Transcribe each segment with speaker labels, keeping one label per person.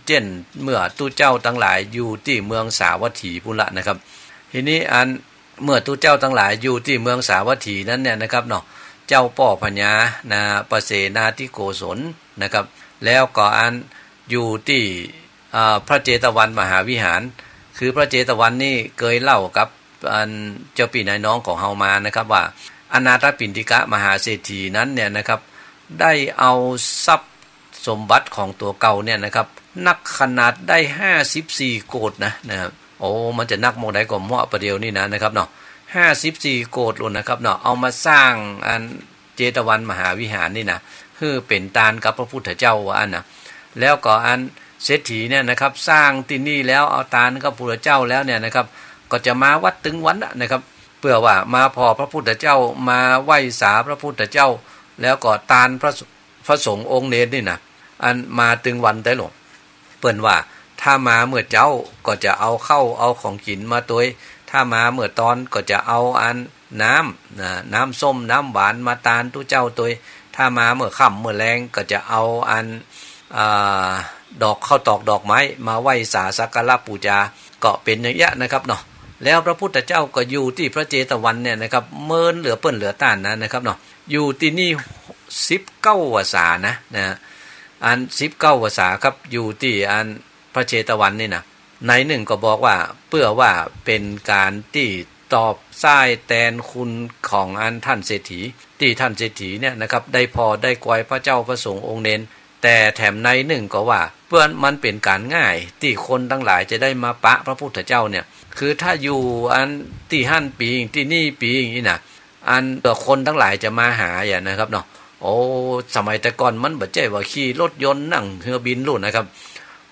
Speaker 1: เช่นเมื่อตู้เจ้าทั้งหลายอยู่ที่เมืองสาวัตถีพุ่นละนะครับทีนี้เมื่อตู้เจ้าทั้งหลายอยู่ที่เมืองสาวัตถีนั้นเนี่ยนะครับเนาะเจ้าป่อพญานาปเสนาธิโกศลนะครับแล้วก็อยู่ที่พระเจตวันมหาวิหารคือพระเจตวันนี่เคยเล่ากับเจ้าพี่นายน้องของเฮามานะครับว่าอนาถปิณฑิกะมหาเศรษฐีนั้นเนี่ยนะครับได้เอาทรัพย์สมบัติของตัวเก่าเนี่ยนะครับนักขนาดได้54โกฏนะครับโอ้มันจะนักโมได้ก็เหมาะประเดี๋ยวนี่นะครับเนาะ54โกฏลุ่นนะครับเนาะเอามาสร้างเจตวันมหาวิหารนี่นะคือเป็นตานกับพระพุทธเจ้าว่านะแล้วก็เศรษฐีเนี่ยนะครับสร้างที่นี่แล้วเอาตานกับพระพุทธเจ้าแล้วเนี่ยนะครับก็จะมาวัดตึงวันนะครับเพื่อว่ามาพอพระพุทธเจ้ามาไหว้สาพระพุทธเจ้าแล้วก็ตานพระสงฆ์องค์เนรนี่นะมาตึงวันได้หรอเปิ้นว่าถ้ามาเมื่อเจ้าก็จะเอาเข้าเอาของกินมาตัวถ้ามาเมื่อตอนก็จะเอาน้ำส้มน้ำหวานมาตานตู้เจ้าตัวถ้ามาเมื่อค่ำเมื่อแรงก็จะเอาดอกข้าวตอกดอกไม้มาไหว้สาสักการะบูชาก็เป็นอย่างนี้นะครับเนาะแล้วพระพุทธเจ้าก็อยู่ที่พระเจตวันเนี่ยนะครับเมินเหลือเปิ้นเหลือต้านนะครับเนาะอยู่ที่นี่19 วาสานะ19 วาสาครับอยู่ที่พระเจตวันนี่นะในหนึ่งก็บอกว่าเพื่อว่าเป็นการที่ตอบสายแทนคุณของท่านเศรษฐีที่ท่านเศรษฐีเนี่ยนะครับได้พอได้กวยพระเจ้าพระสงฆ์องค์เน้นแต่แถมในหนึ่งก็ว่าเพื่อนมันเป็นการง่ายที่คนทั้งหลายจะได้มาปะพระพุทธเจ้าเนี่ยคือถ้าอยู่ที่หั่นปีที่นี่ปีอย่างนี้นะคนทั้งหลายจะมาหาอย่างนะครับเนาะโอ้สมัยแต่ก่อนมันบ่ใช่ว่าขี่รถยนต์นั่งเรือบินลุ่นนะครับ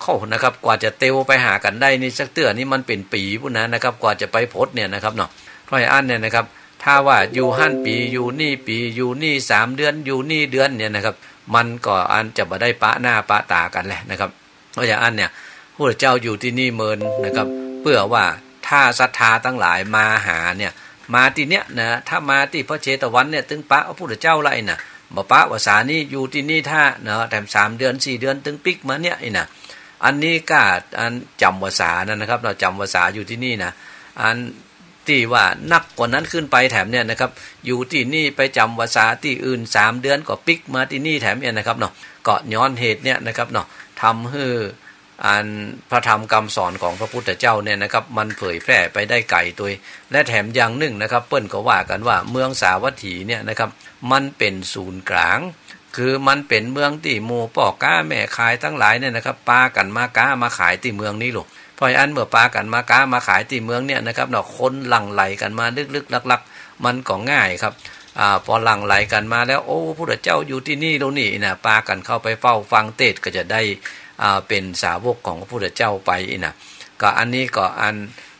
Speaker 1: เข้านะครับกว่าจะเตวไปหากันได้นี่สักเตื้อนี่มันเป็นปีพุ่นนะครับกว่าจะไปพดเนี่ยนะครับเนาะเพราะเนี่ยนะครับถ้าว่าอยู่หั่นปีอยู่นี่ปีอยู่นี่3เดือนอยู่นี่เดือนเนี่ยนะครับมันก็จะบ่ได้ปะหน้าปะตากันแหละนะครับเพราะอย่างเนี่ยพระเจ้าอยู่ที่นี่เมินนะครับเพื่อว่าถ้าศรัทธาทั้งหลายมาหาเนี่ยมาที่เนี้ยนะถ้ามาที่พระเจตวันเนี่ยถึงปะพระพุทธเจ้าไรน่ะบ่ปะวาสานี่อยู่ที่นี่ถ้าเนาะแต่3เดือน4เดือนถึงปิกมาเนี่ยน่ะอันนี้ก็จำวาสานะครับเราจำวาสาอยู่ที่นี่นะที่ว่านักกว่านั้นขึ้นไปแถมเนี่ยนะครับอยู่ที่นี่ไปจำวาสาที่อื่น3เดือนก็ปิกมาที่นี่แถมเนี่ยนะครับเนาะก็ย้อนเหตุเนี่ยนะครับเนาะทำให้พระธรรมคำสอนของพระพุทธเจ้าเนี่ยนะครับมันเผยแพร่ไปได้ไกลตัวและแถมอย่างหนึ่งนะครับเปิ้นก็ว่ากันว่าเมืองสาวัตถีเนี่ยนะครับมันเป็นศูนย์กลางคือมันเป็นเมืองที่หมู่ป่อก้าแม่ขายทั้งหลายเนี่ยนะครับปากันมาก้ามาขายที่เมืองนี้หรอกเพราะเมื่อปากันมาก้ามาขายที่เมืองเนี่ยนะครับเนาะคนหลั่งไหลกันมาลึกๆลักๆมันก็ง่ายครับพอหลั่งไหลกันมาแล้วโอ้พระพุทธเจ้าอยู่ที่นี่แล้วนี่นะปากันเข้าไปเฝ้าฟังเทศก็จะได้เป็นสาวกของพระพุทธเจ้าไปนะก็อันนี้ก็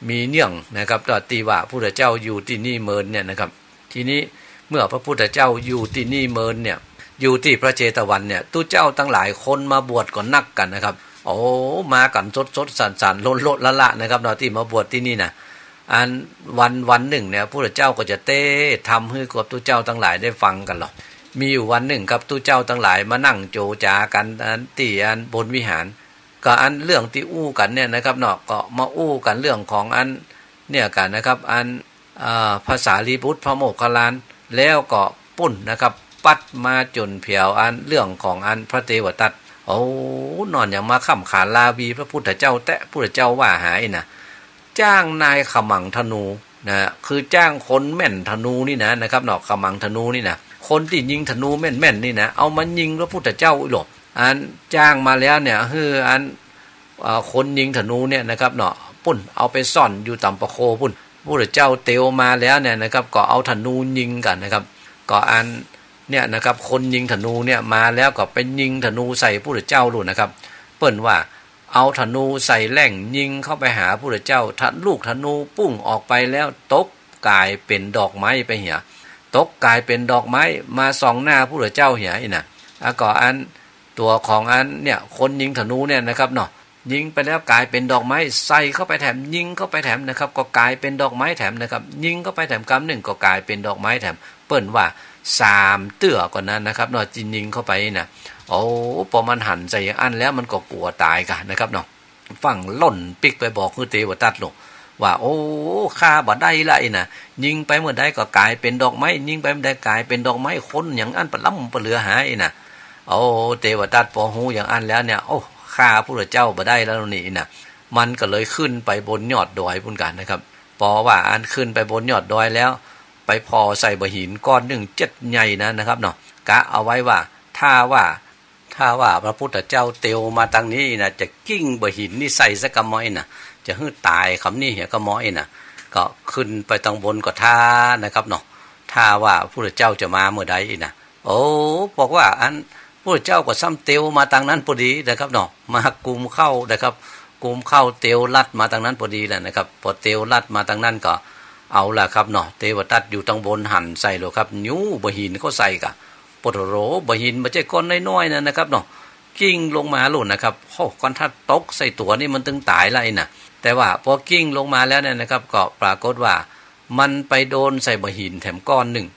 Speaker 1: มีเนื่องนะครับต่อตีว่าพระพุทธเจ้าอยู่ที่นี่เมินเนี่ยนะครับทีนี้เมื่อพระพุทธเจ้าอยู่ที่นี่เมินเนี่ยอยู่ที่พระเจตวันเนี่ยตู้เจ้าทั้งหลายคนมาบวชก่อนนักกันนะครับโอ้มากันสดสันโลดละนะครับเราที่มาบวชที่นี่นะวันหนึ่งเนี่ยพระพุทธเจ้าก็จะเต้ทำให้กับตู้เจ้าทั้งหลายได้ฟังกันหรอกมีอยู่วันหนึ่งครับตู้เจ้าทั้งหลายมานั่งโจจากันที่บนวิหารก็เรื่องที่อู้กันเนี่ยนะครับเนาะก็มาอู้กันเรื่องของเนี่ยกันนะครับภาษาลีบุตรพระโมคคัลลานแล้วก็ปุ่นนะครับปัดมาจนเพียวเรื่องของพระเทวทัตโอ้นอนอย่างมาค่ำขาลาวีพระพุทธเจ้าแตะพุทธเจ้าว่าหายนะจ้างนายขมังธนูนะคือจ้างคนแม่นธนูนี่นะครับเนาะขมังธนูนี่นะคนที่ยิงธนูแม่นนี่นะเอามายิงพระพุทธเจ้าหลบจ้างมาแล้วเนี่ยคือคนยิงธนูเนี่ยนะครับเนาะปุ่นเอาไปซ่อนอยู่ต่ำประโคปุ่นพระพุทธเจ้าเตียวมาแล้วเนี่ยนะครับก็เอาธนูยิงกันนะครับก็เนี่ยนะครับคนยิงธนูเนี่ยมาแล้วก็ไปยิงธนูใส่พระพุทธเจ้าลูกนะครับเปิ้นว่าเอาธนูใส่แหล่งยิงเข้าไปหาพระพุทธเจ้าลูกธนูปุ้งออกไปแล้วตกกลายเป็นดอกไม้ไปเหี่ยตกกลายเป็นดอกไม้มาส่องหน้าพระพุทธเจ้าเหี่ยน่ะก็ตัวของเนี่ยคนยิงธนูเนี่ยนะครับเนาะยิงไปแล้วกลายเป็นดอกไม้ใส่เข้าไปแถมยิงเข้าไปแถมนะครับก็กลายเป็นดอกไม้แถมนะครับยิงเข้าไปแถมกำหนึ่งก็กลายเป็นดอกไม้แถมเปิ้นว่า3เตื้อก่อนนั้นนะครับเนาะยิงเข้าไปน่ะ โอ้พอมันหันใจอย่างอันแล้วมันก็กลัวตายกันนะครับเนาะฟังล่นปิกไปบอกคือเทวทัตลูกว่าโอ้ข้าบ่ได้ละน่ะยิงไปเมื่อใดก็กลายเป็นดอกไม้ยิงไปเมื่อใดกลายเป็นดอกไม้คนอย่างอันปะล้ำปะเหลือหายน่ะโอ้เทวทัตพอหูอย่างอันแล้วเนี่ยโอ้ข้าพระเจ้าบ่ได้แล้วนี่น่ะมันก็เลยขึ้นไปบนยอดดอยพุ่นกันนะครับพอว่าอันขึ้นไปบนยอดดอยแล้วไปพอใส่บะหินก้อนหนึ่งเจ็ดใหญ่นะครับเนาะกะเอาไว้ว่าถ้าว่าพระพุทธเจ้าเตียวมาทางนี้นะจะกิ้งบะหินนี่ใส่สักกะม้อยน่ะจะฮื้อตายคำนี้เหี่ยกะม้อยน่ะก็ขึ้นไปทางบนก็ท่านะครับเนาะถ้าว่าพระพุทธเจ้าจะมาเมื่อใดน่ะโอ้บอกว่าอันพระพุทธเจ้าก็ซ้ำเตียวมาทางนั้นพอดีนะครับเนาะมากุมเข้านะครับกุมเข้าเตียวลัดมาทางนั้นพอดีแหละนะครับพอเตียวลัดมาทางนั้นก็เอาล่ะครับเนาะเทวทัตอยู่ทางบนหันใส่เลยครับนิ้วบะหินเขาใส่กะปดโรบะหินไม่ใช่ก้อนน้อยๆนะครับเนาะกิ้งลงมาหล่นนะครับโอ้ก้อนทัดตกใส่ตัวนี่มันถึงตายแล้วน่ะแต่ว่าพอกิ้งลงมาแล้วเนี่ยนะครับก็ปรากฏว่ามันไปโดนใส่บะหินแถมก้อนหนึ่ง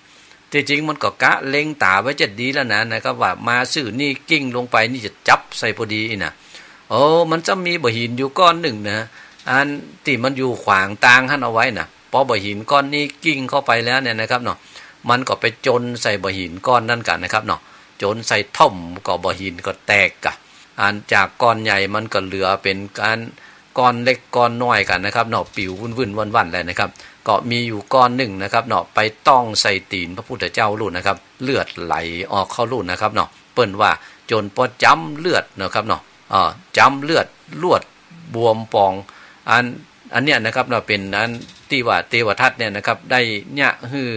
Speaker 1: ที่จริงมันก็กะเล็งตาไว้จะดีแล้วนะครับว่ามาซื่อนี่กิ้งลงไปนี่จะจับใส่พอดีน่ะโอ้มันจะมีบะหินอยู่ก้อนหนึ่งนะอันที่มันอยู่ขวางตางท่านเอาไว้น่ะพอบะหินก้อนนี้กิ้งเข้าไปแล้วเนี่ยนะครับเนาะมันก็ไปจนใส่บะหินก้อนนั่นกันนะครับเนาะจนใส่ท่อมก็บะหินก็แตกกะอันจากก้อนใหญ่มันก็เหลือเป็นการก้อนเล็กก้อนน้อยกันนะครับเนาะปิววุ่นๆวันๆเลยนะครับก็มีอยู่ก้อนหนึ่งนะครับเนาะไปต้องใส่ตีนพระพุทธเจ้าลุ่นนะครับเลือดไหลออกเข้าลุ่นนะครับเนาะเปิ้นว่าจนพอจ้ำเลือดนะครับเนาะจ้ำเลือดลวดบวมปองอันเนี้ยนะครับเนาะเป็นอันที่ว่าเทวทัตเนี่ยนะครับได้เนี่ยคือ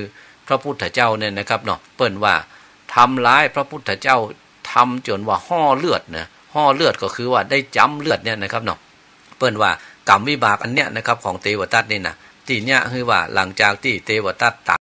Speaker 1: พระพุทธเจ้าเนี่ยนะครับเนาะเปิ้นว่าทำร้ายพระพุทธเจ้าทำจนว่าห่อเลือดนะห่อเลือดก็คือว่าได้จ้ำเลือดเนี่ยนะครับเนาะเปิ้นว่ากรรมวิบากอันเนี้ยนะครับของเทวทัตนี่นะที่เนี่ยคือว่าหลังจากที่เทวทัต